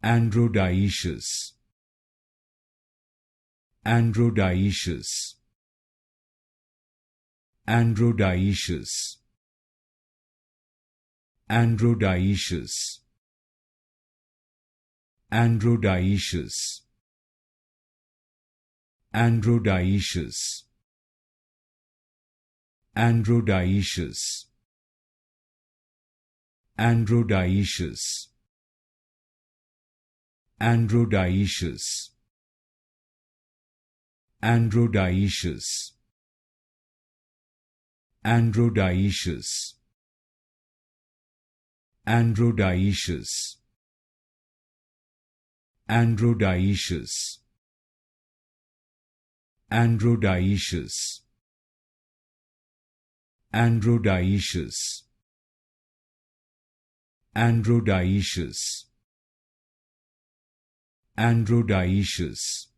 Androdioecious, Androdioecious, Androdioecious, Androdioecious, Androdioecious, Androdioecious, Androdioecious, Androdioecious, Androdioecious, Androdioecious, Androdioecious, Androdioecious, Androdioecious, Androdioecious, Androdioecious, Androdioecious, Androdioecious,